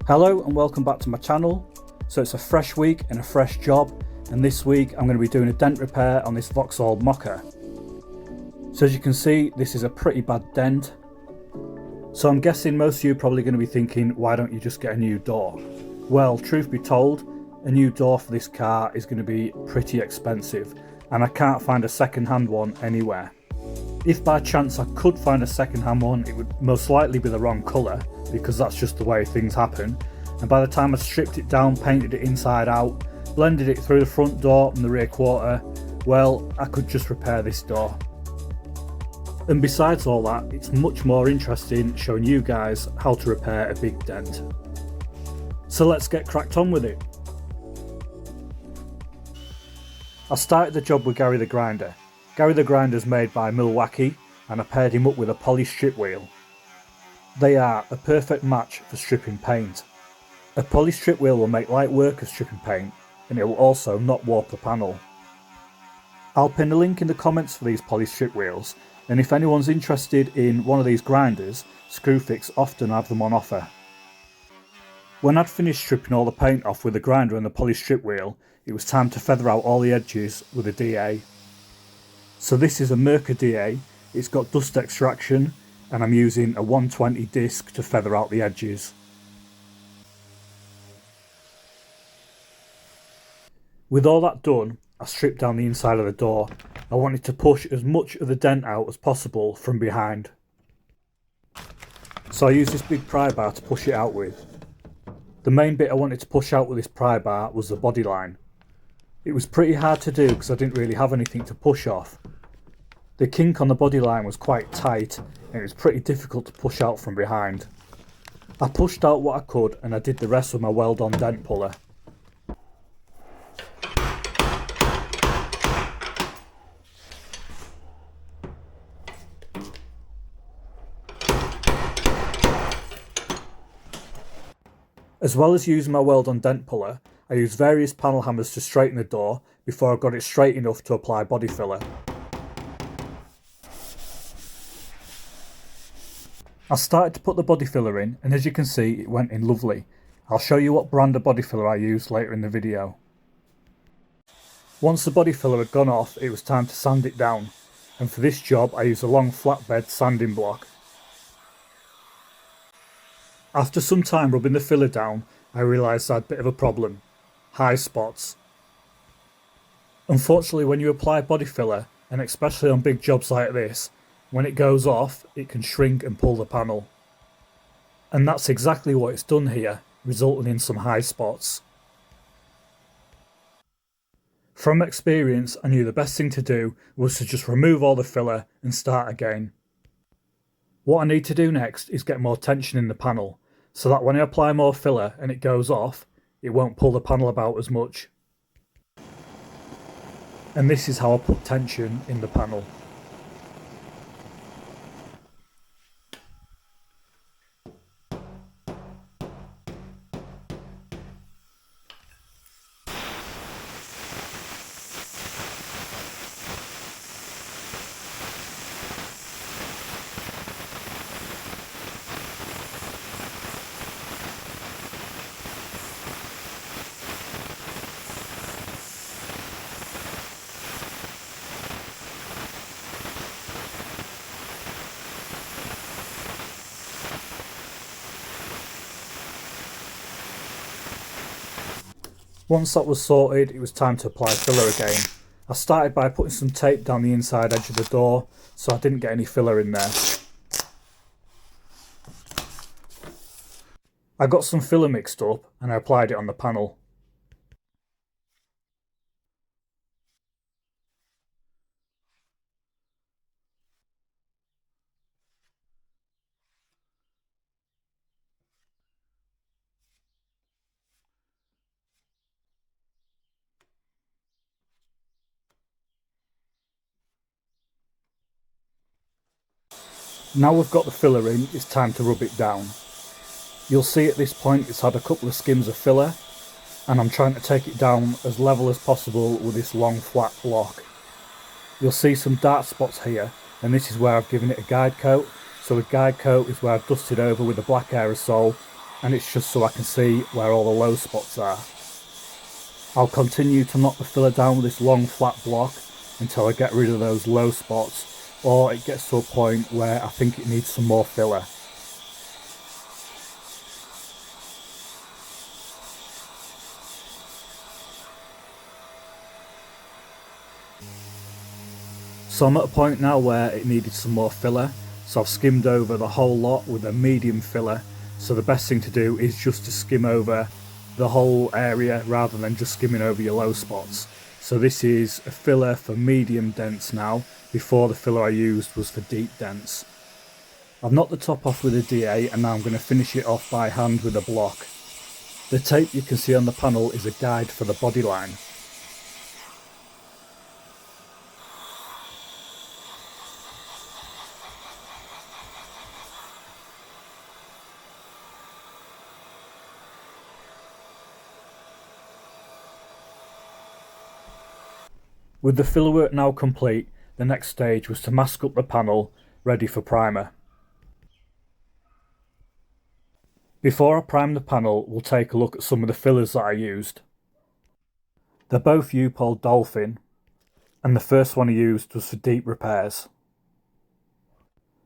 Hello and welcome back to my channel. So it's a fresh week and a fresh job, and this week I'm going to be doing a dent repair on this Vauxhall Mocha. So as you can see, this is a pretty bad dent. So I'm guessing most of you are probably going to be thinking, why don't you just get a new door? Well, truth be told, a new door for this car is going to be pretty expensive, and I can't find a second-hand one anywhere. If by chance I could find a second-hand one, it would most likely be the wrong colour, because that's just the way things happen. And by the time I stripped it down, painted it inside out, blended it through the front door and the rear quarter, well, I could just repair this door. And besides all that, it's much more interesting showing you guys how to repair a big dent. So let's get cracked on with it. I started the job with Gary the Grinder. Gary the Grinder's made by Milwaukee, and I paired him up with a polished strip wheel. They are a perfect match for stripping paint. A polished strip wheel will make light work of stripping paint, and it will also not warp the panel. I'll pin a link in the comments for these polished strip wheels, and if anyone's interested in one of these grinders, Screwfix often have them on offer. When I'd finished stripping all the paint off with the grinder and the polished strip wheel, it was time to feather out all the edges with a DA. So this is a Merkur DA, it's got dust extraction, and I'm using a 120 disc to feather out the edges. With all that done, I stripped down the inside of the door. I wanted to push as much of the dent out as possible from behind. So I used this big pry bar to push it out with. The main bit I wanted to push out with this pry bar was the body line. It was pretty hard to do because I didn't really have anything to push off. The kink on the body line was quite tight and it was pretty difficult to push out from behind. I pushed out what I could and I did the rest with my well-done dent puller. As well as using my well-done dent puller, I used various panel hammers to straighten the door before I got it straight enough to apply body filler. I started to put the body filler in, and as you can see, it went in lovely. I'll show you what brand of body filler I used later in the video. Once the body filler had gone off, it was time to sand it down, and for this job I used a long flatbed sanding block. After some time rubbing the filler down, I realised I had a bit of a problem. High spots. Unfortunately, when you apply body filler, and especially on big jobs like this, when it goes off, it can shrink and pull the panel. And that's exactly what it's done here, resulting in some high spots. From experience, I knew the best thing to do was to just remove all the filler and start again. What I need to do next is get more tension in the panel, so that when I apply more filler and it goes off, it won't pull the panel about as much. And this is how I put tension in the panel. Once that was sorted, it was time to apply filler again. I started by putting some tape down the inside edge of the door so I didn't get any filler in there. I got some filler mixed up and I applied it on the panel. Now we've got the filler in, it's time to rub it down. You'll see at this point it's had a couple of skims of filler, and I'm trying to take it down as level as possible with this long flat block. You'll see some dark spots here, and this is where I've given it a guide coat. So the guide coat is where I've dusted over with a black aerosol, and it's just so I can see where all the low spots are. I'll continue to knock the filler down with this long flat block until I get rid of those low spots, or it gets to a point where I think it needs some more filler. So I'm at a point now where it needed some more filler, so I've skimmed over the whole lot with a medium filler. So the best thing to do is just to skim over the whole area rather than just skimming over your low spots. So this is a filler for medium dents now. Before, the filler I used was for deep dents. I've knocked the top off with a DA and now I'm going to finish it off by hand with a block. The tape you can see on the panel is a guide for the body line. With the filler work now complete, the next stage was to mask up the panel, ready for primer. Before I prime the panel, we'll take a look at some of the fillers that I used. They're both U-Pol Dolphin, and the first one I used was for deep repairs.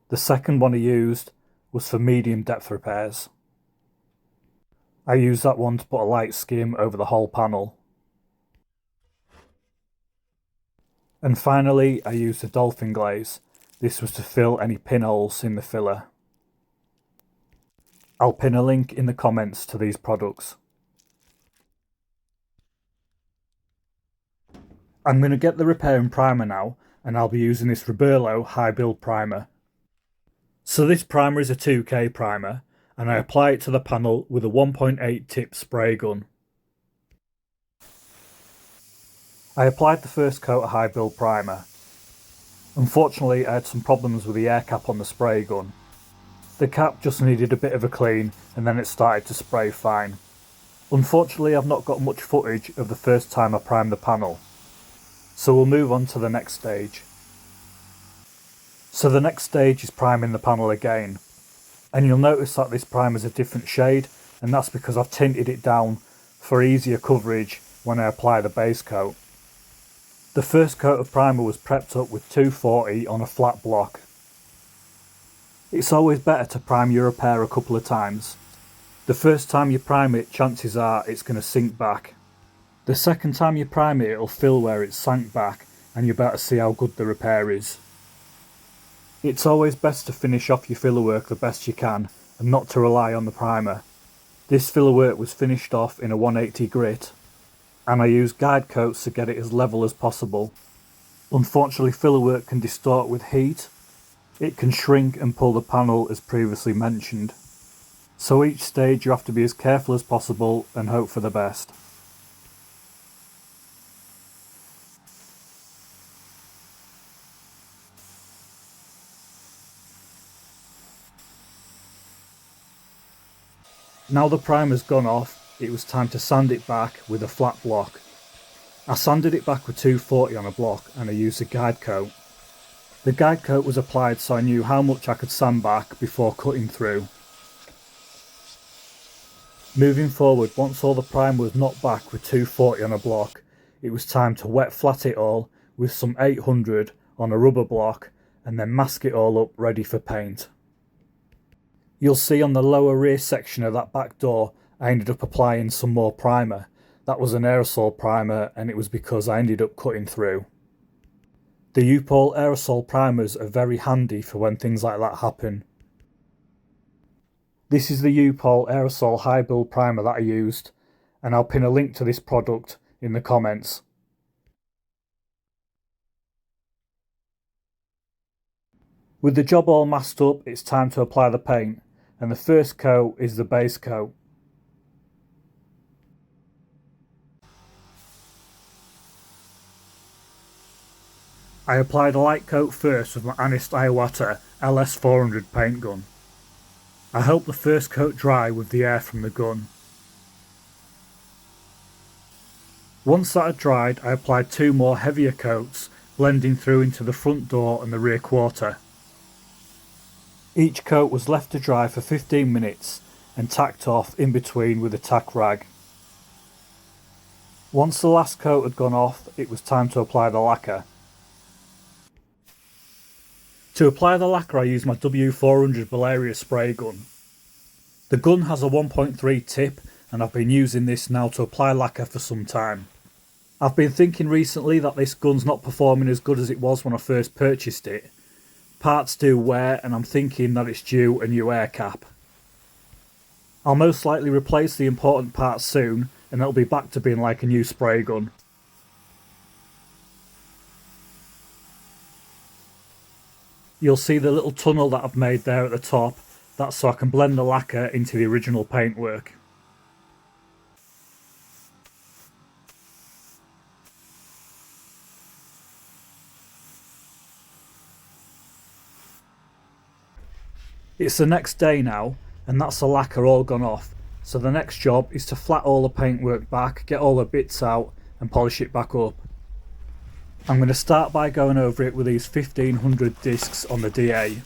The second one I used was for medium depth repairs. I used that one to put a light skim over the whole panel. And finally, I used the Dolphin Glaze. This was to fill any pinholes in the filler. I'll pin a link in the comments to these products. I'm going to get the repair and primer now, and I'll be using this Roberlo high build primer. So this primer is a 2K primer, and I apply it to the panel with a 1.8 tip spray gun. I applied the first coat of high build primer. Unfortunately, I had some problems with the air cap on the spray gun. The cap just needed a bit of a clean and then it started to spray fine. Unfortunately, I've not got much footage of the first time I primed the panel. So we'll move on to the next stage. So the next stage is priming the panel again. And you'll notice that this primer is a different shade, and that's because I've tinted it down for easier coverage when I apply the base coat. The first coat of primer was prepped up with 240 on a flat block. It's always better to prime your repair a couple of times. The first time you prime it, chances are it's going to sink back. The second time you prime it, it'll fill where it sank back, and you better see how good the repair is. It's always best to finish off your filler work the best you can, and not to rely on the primer. This filler work was finished off in a 180 grit, and I used guide coats to get it as level as possible. Unfortunately, filler work can distort with heat. It can shrink and pull the panel as previously mentioned. So each stage you have to be as careful as possible and hope for the best. Now the primer's gone off, it was time to sand it back with a flat block. I sanded it back with 240 on a block and I used a guide coat. The guide coat was applied so I knew how much I could sand back before cutting through. Moving forward, once all the primer was knocked back with 240 on a block, it was time to wet flat it all with some 800 on a rubber block and then mask it all up ready for paint. You'll see on the lower rear section of that back door I ended up applying some more primer. That was an aerosol primer and it was because I ended up cutting through. The U-Pol aerosol primers are very handy for when things like that happen. This is the U-Pol aerosol high build primer that I used, and I'll pin a link to this product in the comments. With the job all masked up, it's time to apply the paint, and the first coat is the base coat. I applied a light coat first with my Anist Iwata LS400 paint gun. I helped the first coat dry with the air from the gun. Once that had dried, I applied 2 more heavier coats, blending through into the front door and the rear quarter. Each coat was left to dry for 15 minutes, and tacked off in between with a tack rag. Once the last coat had gone off, it was time to apply the lacquer. To apply the lacquer I used my W400 Valeria spray gun. The gun has a 1.3 tip and I've been using this now to apply lacquer for some time. I've been thinking recently that this gun's not performing as good as it was when I first purchased it. Parts do wear and I'm thinking that it's due a new air cap. I'll most likely replace the important parts soon and it'll be back to being like a new spray gun. You'll see the little tunnel that I've made there at the top. That's so I can blend the lacquer into the original paintwork. It's the next day now, and that's the lacquer all gone off, so the next job is to flat all the paintwork back, get all the bits out and polish it back up. I'm going to start by going over it with these 1500 discs on the DA.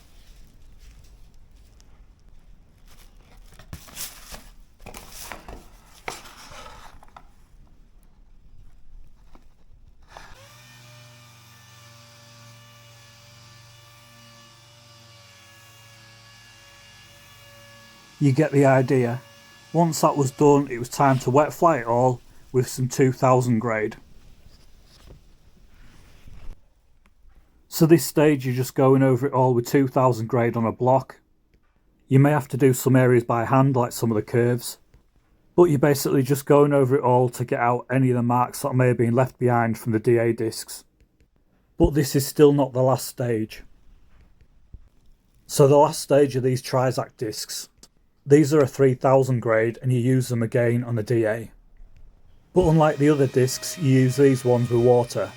You get the idea. Once that was done, it was time to wet fly it all with some 2000 grade. So this stage you're just going over it all with 2000 grade on a block. You may have to do some areas by hand like some of the curves. But you're basically just going over it all to get out any of the marks that may have been left behind from the DA discs. But this is still not the last stage. So the last stage of these Trizact discs. These are a 3000 grade and you use them again on the DA. But unlike the other discs, you use these ones with water.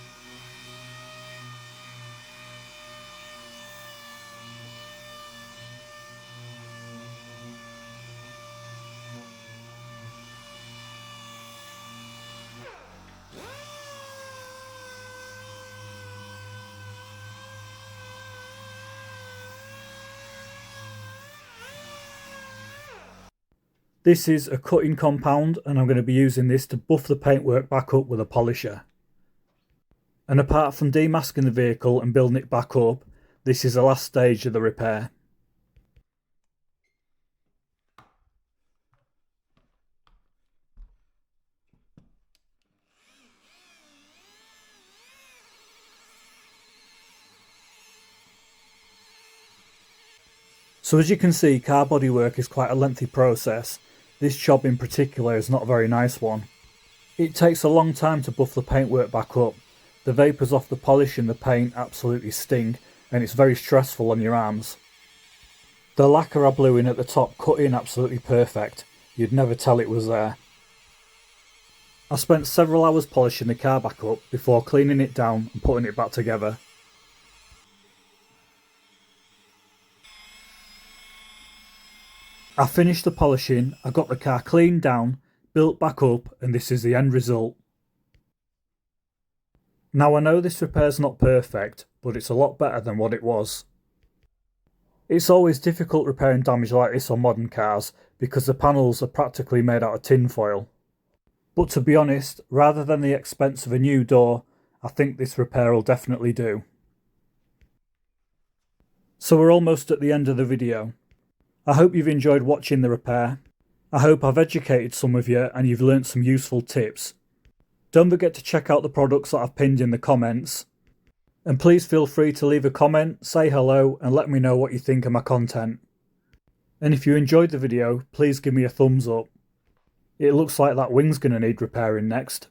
This is a cutting compound and I'm going to be using this to buff the paintwork back up with a polisher. And apart from demasking the vehicle and building it back up, this is the last stage of the repair. So as you can see, car bodywork is quite a lengthy process. This job in particular is not a very nice one. It takes a long time to buff the paintwork back up. The vapours off the polish and the paint absolutely sting and it's very stressful on your arms. The lacquer I blew in at the top cut in absolutely perfect. You'd never tell it was there. I spent several hours polishing the car back up before cleaning it down and putting it back together. I finished the polishing, I got the car cleaned down, built back up, and this is the end result. Now I know this repair's not perfect, but it's a lot better than what it was. It's always difficult repairing damage like this on modern cars because the panels are practically made out of tin foil. But to be honest, rather than the expense of a new door, I think this repair will definitely do. So we're almost at the end of the video. I hope you've enjoyed watching the repair. I hope I've educated some of you and you've learnt some useful tips. Don't forget to check out the products that I've pinned in the comments. And please feel free to leave a comment, say hello and let me know what you think of my content. And if you enjoyed the video, please give me a thumbs up. It looks like that wing's going to need repairing next.